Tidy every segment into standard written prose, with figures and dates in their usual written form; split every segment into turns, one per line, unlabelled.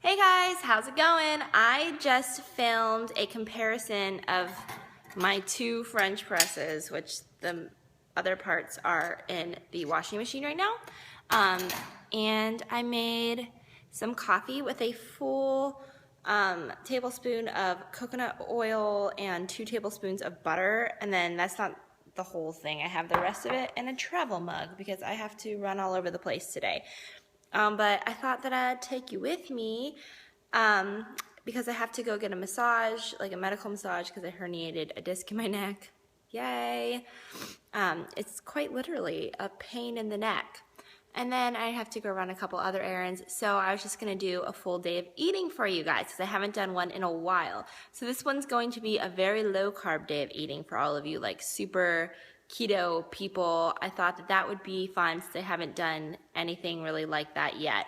Hey guys, how's it going? I just filmed a comparison of my two French presses, which the other parts are in the washing machine right now. And I made some coffee with a full tablespoon of coconut oil and 2 tablespoons of butter. And then that's not the whole thing. I have the rest of it in a travel mug because I have to run all over the place today. But I thought that I'd take you with me because I have to go get a massage, like a medical massage, because I herniated a disc in my neck. Yay! It's quite literally a pain in the neck. And then I have to go run a couple other errands, so I was just going to do a full day of eating for you guys because I haven't done one in a while. So this one's going to be a very low-carb day of eating for all of you, like super keto people. I thought that that would be fun since I haven't done anything really like that yet.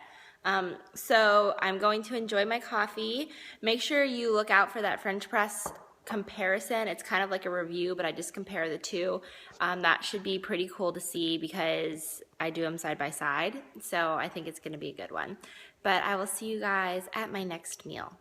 So I'm going to enjoy my coffee. Make sure you look out for that French press comparison. It's kind of like a review, but I just compare the two. That should be pretty cool to see because I do them side by side. So I think it's going to be a good one. But I will see you guys at my next meal.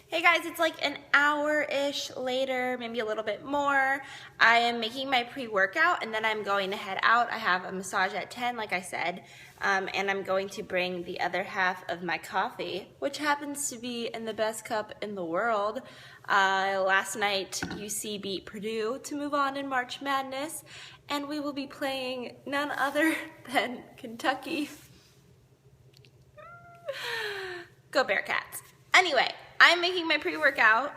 Hey guys, it's like an hour-ish later, maybe a little bit more. I am making my pre-workout and then I'm going to head out. I have a massage at 10, like I said, and I'm going to bring the other half of my coffee, which happens to be in the best cup in the world. Last night, UC beat Purdue to move on in March Madness, and we will be playing none other than Kentucky. Go Bearcats. Anyway. I'm making my pre-workout.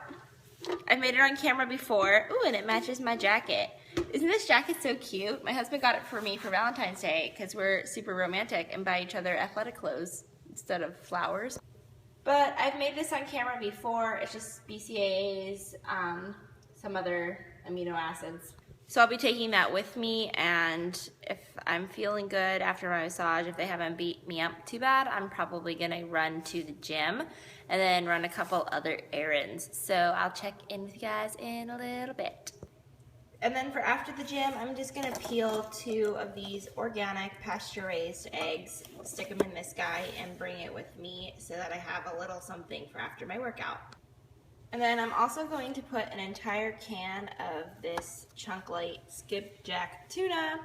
I've made it on camera before. Ooh, and it matches my jacket. Isn't this jacket so cute? My husband got it for me for Valentine's Day because we're super romantic and buy each other athletic clothes instead of flowers. But I've made this on camera before. It's just BCAAs, some other amino acids. So I'll be taking that with me, and if I'm feeling good after my massage, if they haven't beat me up too bad, I'm probably gonna run to the gym and then run a couple other errands. So I'll check in with you guys in a little bit. And then for after the gym, I'm just gonna peel 2 of these organic pasture-raised eggs, stick them in this guy, and bring it with me so that I have a little something for after my workout. And then I'm also going to put an entire can of this Chunk Light skipjack tuna,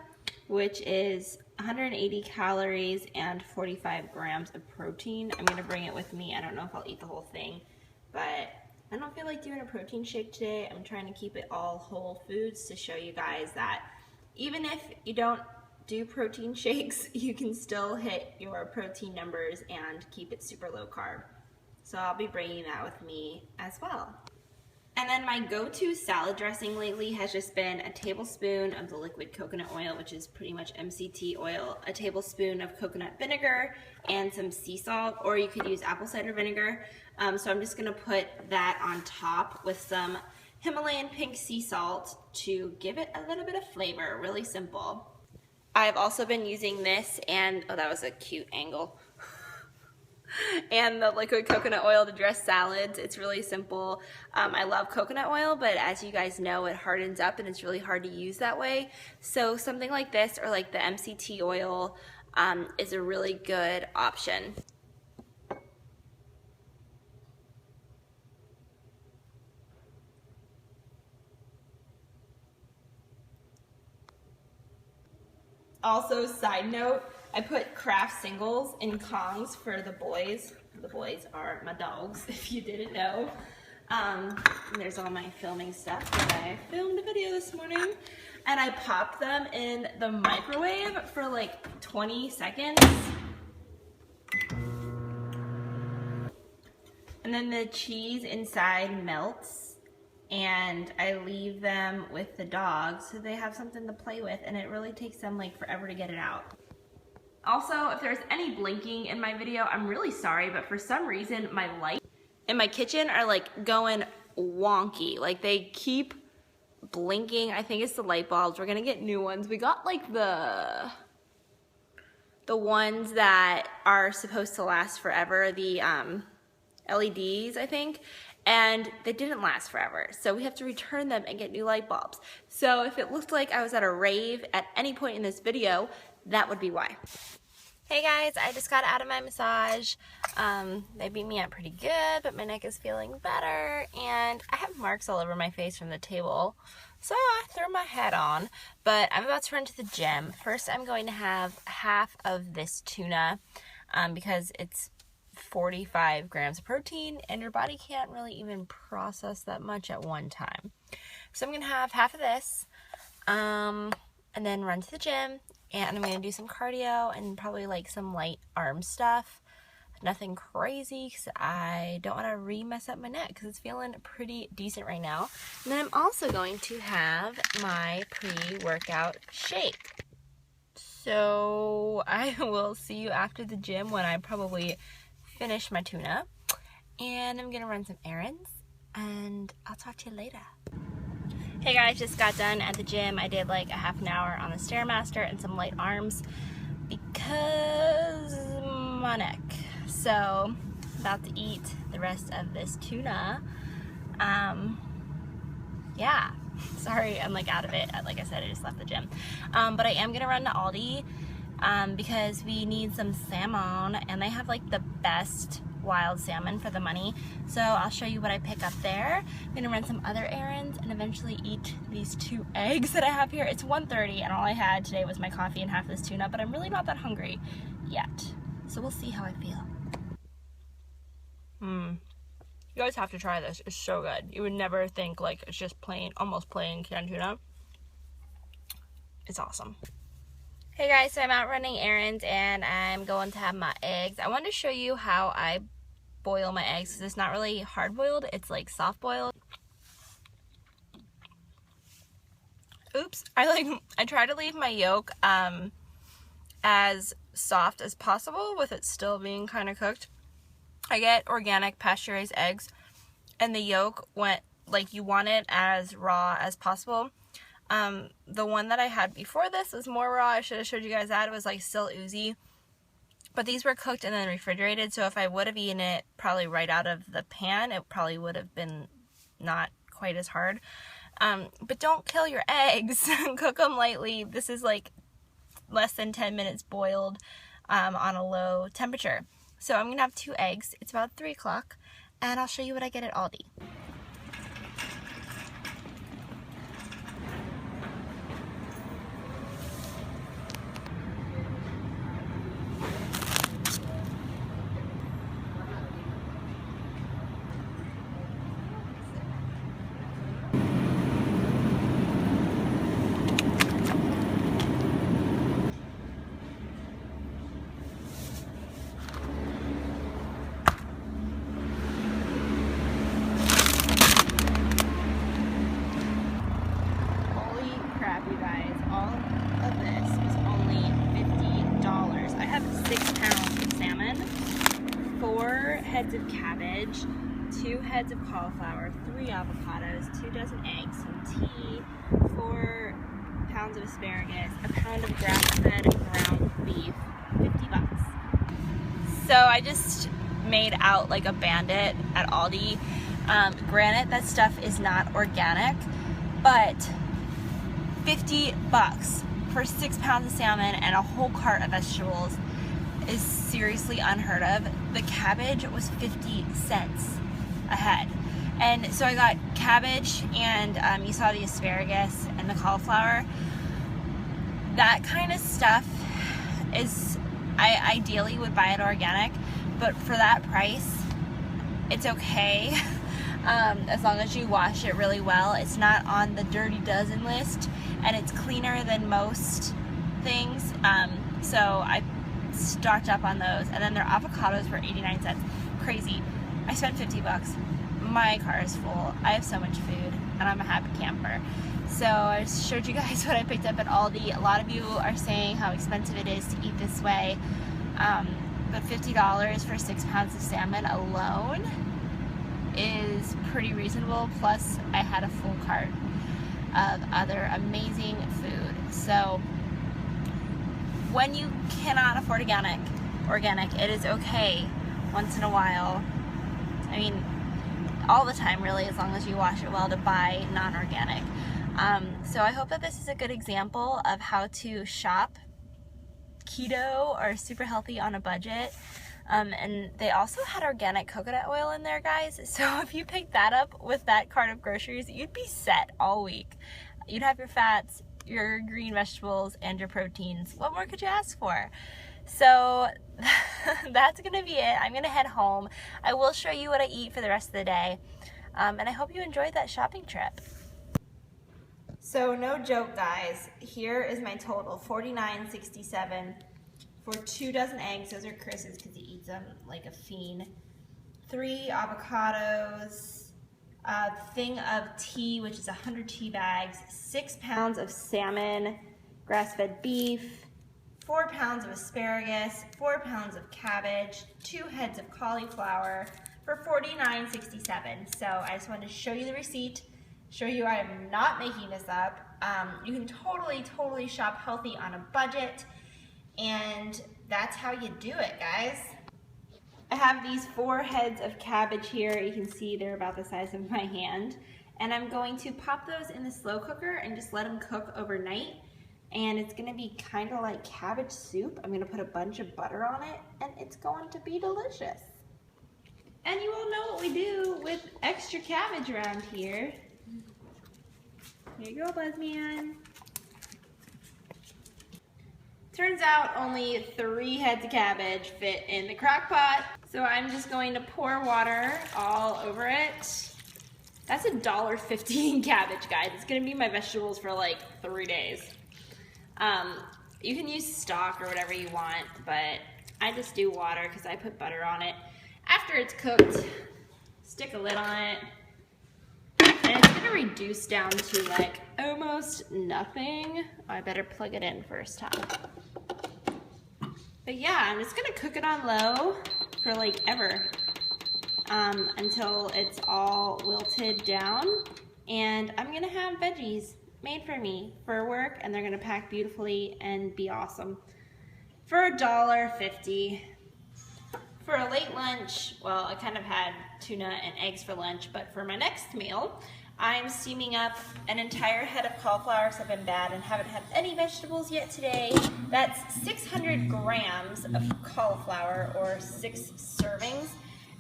which is 180 calories and 45 grams of protein. I'm going to bring it with me. I don't know if I'll eat the whole thing, but I don't feel like doing a protein shake today. I'm trying to keep it all whole foods to show you guys that even if you don't do protein shakes, you can still hit your protein numbers and keep it super low carb. So I'll be bringing that with me as well. And then my go-to salad dressing lately has just been a tablespoon of the liquid coconut oil, which is pretty much MCT oil, a tablespoon of coconut vinegar, and some sea salt, or you could use apple cider vinegar. So I'm just gonna put that on top with some Himalayan pink sea salt to give it a little bit of flavor, really simple. I've also been using this and, oh, that was a cute angle. And the liquid coconut oil to dress salads. It's really simple. I love coconut oil, but as you guys know, it hardens up and it's really hard to use that way. So something like this or like the MCT oil is a really good option. Also, side note, I put Kraft singles in Kongs for the boys. The boys are my dogs, if you didn't know. And there's all my filming stuff that I filmed a video this morning. And I popped them in the microwave for like 20 seconds. And then the cheese inside melts. And I leave them with the dogs so they have something to play with, and it really takes them like forever to get it out. Also, if there's any blinking in my video, I'm really sorry, but for some reason my lights in my kitchen are like going wonky. Like they keep blinking. I think it's the light bulbs. We're gonna get new ones. We got like the ones that are supposed to last forever, the LEDs, I think. And they didn't last forever, so we have to return them and get new light bulbs. So if it looked like I was at a rave at any point in this video, that would be why. Hey guys, I just got out of my massage. They beat me up pretty good, but my neck is feeling better, and I have marks all over my face from the table, so I threw my hat on. But I'm about to run to the gym. First, I'm going to have half of this tuna because it's 45 grams of protein, and your body can't really even process that much at one time. So I'm going to have half of this, and then run to the gym. And I'm going to do some cardio and probably like some light arm stuff. Nothing crazy because I don't want to re-mess up my neck because it's feeling pretty decent right now. And then I'm also going to have my pre-workout shake. So I will see you after the gym when I probably finish my tuna. And I'm going to run some errands and I'll talk to you later. Hey guys, just got done at the gym. I did like a half an hour on the Stairmaster and some light arms because my neck. So, about to eat the rest of this tuna. Yeah, sorry I'm like out of it. Like I said, I just left the gym. But I am gonna run to Aldi because we need some salmon, and they have like the best wild salmon for the money. So I'll show you what I pick up there. I'm gonna run some other errands and eventually eat these 2 eggs that I have here. It's 1:30 and all I had today was my coffee and half this tuna, but I'm really not that hungry yet. So we'll see how I feel. You guys have to try this. It's so good. You would never think like it's just plain, almost plain canned tuna. It's awesome. Hey guys, so I'm out running errands and I'm going to have my eggs. I wanted to show you how I boil my eggs because it's not really hard boiled, it's like soft boiled. Oops, I try to leave my yolk as soft as possible with it still being kind of cooked. I get organic pasture-raised eggs and the yolk went like you want it as raw as possible. The one that I had before this was more raw. I should have showed you guys that. It was like still oozy. But these were cooked and then refrigerated, so if I would have eaten it probably right out of the pan, it probably would have been not quite as hard. But don't kill your eggs. Cook them lightly. This is like less than 10 minutes boiled on a low temperature. So I'm going to have 2 eggs. It's about 3 o'clock, and I'll show you what I get at Aldi. You guys, all of this is only $50. I have 6 pounds of salmon, 4 heads of cabbage, 2 heads of cauliflower, 3 avocados, 2 dozen eggs, some tea, 4 pounds of asparagus, a pound of grass-fed ground beef, $50. So I just made out like a bandit at Aldi. Granted, that stuff is not organic, but $50 for 6 pounds of salmon and a whole cart of vegetables is seriously unheard of. The cabbage was 50 cents a head. And so I got cabbage and you saw the asparagus and the cauliflower. That kind of stuff is, I ideally would buy it organic, but for that price, it's okay. As long as you wash it really well. It's not on the dirty dozen list, and it's cleaner than most things. So I stocked up on those, and then their avocados were 89 cents. Crazy. I spent $50. My car is full. I have so much food, and I'm a happy camper. So I just showed you guys what I picked up at Aldi. A lot of you are saying how expensive it is to eat this way, but $50 for 6 pounds of salmon alone is pretty reasonable. Plus I had a full cart of other amazing food. So when you cannot afford organic, it is okay once in a while. I mean, all the time really, as long as you wash it well, to buy non-organic. So I hope that this is a good example of how to shop keto or super healthy on a budget. And they also had organic coconut oil in there, guys. So if you picked that up with that cart of groceries, you'd be set all week. You'd have your fats, your green vegetables, and your proteins. What more could you ask for? So that's gonna be it. I'm gonna head home. I will show you what I eat for the rest of the day. And I hope you enjoyed that shopping trip. So no joke, guys, here is my total, $49.67 for 2 dozen eggs. Those are Chris's because he eats them like a fiend. 3 avocados, a thing of tea, which is 100 tea bags, 6 pounds of salmon, grass-fed beef, 4 pounds of asparagus, 4 pounds of cabbage, 2 heads of cauliflower for $49.67. So I just wanted to show you the receipt, show you I am not making this up. You can totally shop healthy on a budget, and that's how you do it, guys. I have these 4 heads of cabbage here. You can see they're about the size of my hand. And I'm going to pop those in the slow cooker and just let them cook overnight. And it's gonna be kind of like cabbage soup. I'm gonna put a bunch of butter on it, and it's going to be delicious. And you all know what we do with extra cabbage around here. Here you go, Buzzman. Turns out only 3 heads of cabbage fit in the crock pot. So I'm just going to pour water all over it. That's $1.50 in cabbage, guys. It's gonna be my vegetables for like 3 days. You can use stock or whatever you want, but I just do water because I put butter on it. After it's cooked, stick a lid on it, and it's gonna reduce down to like almost nothing. I better plug it in first, huh? But yeah, I'm just gonna cook it on low for like ever, until it's all wilted down. And I'm gonna have veggies made for me for work, and they're gonna pack beautifully and be awesome for $1.50. For a late lunch, well, I kind of had tuna and eggs for lunch, but for my next meal, I'm steaming up an entire head of cauliflower, so I've been bad and haven't had any vegetables yet today. That's 600 grams of cauliflower, or 6 servings.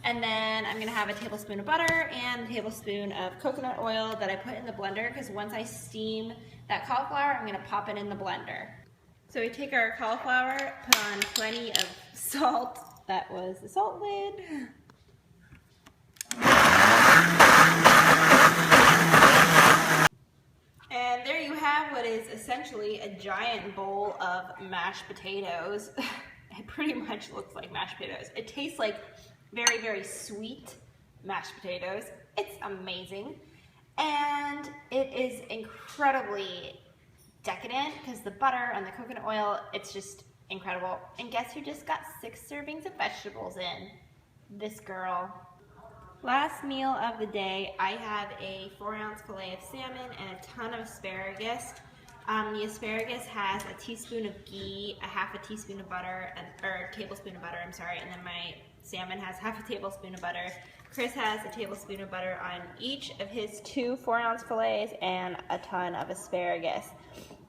And then I'm gonna have a tablespoon of butter and a tablespoon of coconut oil that I put in the blender, because once I steam that cauliflower, I'm gonna pop it in the blender. So we take our cauliflower, put on plenty of salt. That was the salt lid. And there you have what is essentially a giant bowl of mashed potatoes. It pretty much looks like mashed potatoes. It tastes like very sweet mashed potatoes. It's amazing. And it is incredibly decadent because the butter and the coconut oil, it's just incredible. And guess who just got 6 servings of vegetables in? This girl. Last meal of the day, I have a 4-ounce fillet of salmon and a ton of asparagus. The asparagus has a teaspoon of ghee, a half a teaspoon of butter, or a tablespoon of butter, I'm sorry, and then my salmon has half a tablespoon of butter. Chris has a tablespoon of butter on each of his 2 4-ounce fillets and a ton of asparagus.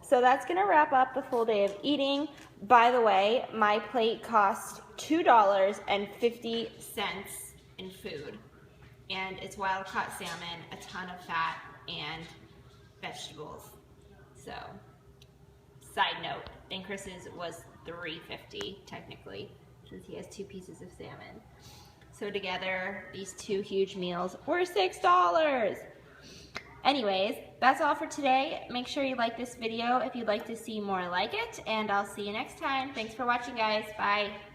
So that's gonna wrap up the full day of eating. By the way, my plate cost $2.50 in food. And it's wild-caught salmon, a ton of fat, and vegetables. So, side note, and Chris's was $3.50 technically, since he has 2 pieces of salmon. So together, these 2 huge meals were $6. Anyways, that's all for today. Make sure you like this video if you'd like to see more like it, and I'll see you next time. Thanks for watching, guys. Bye.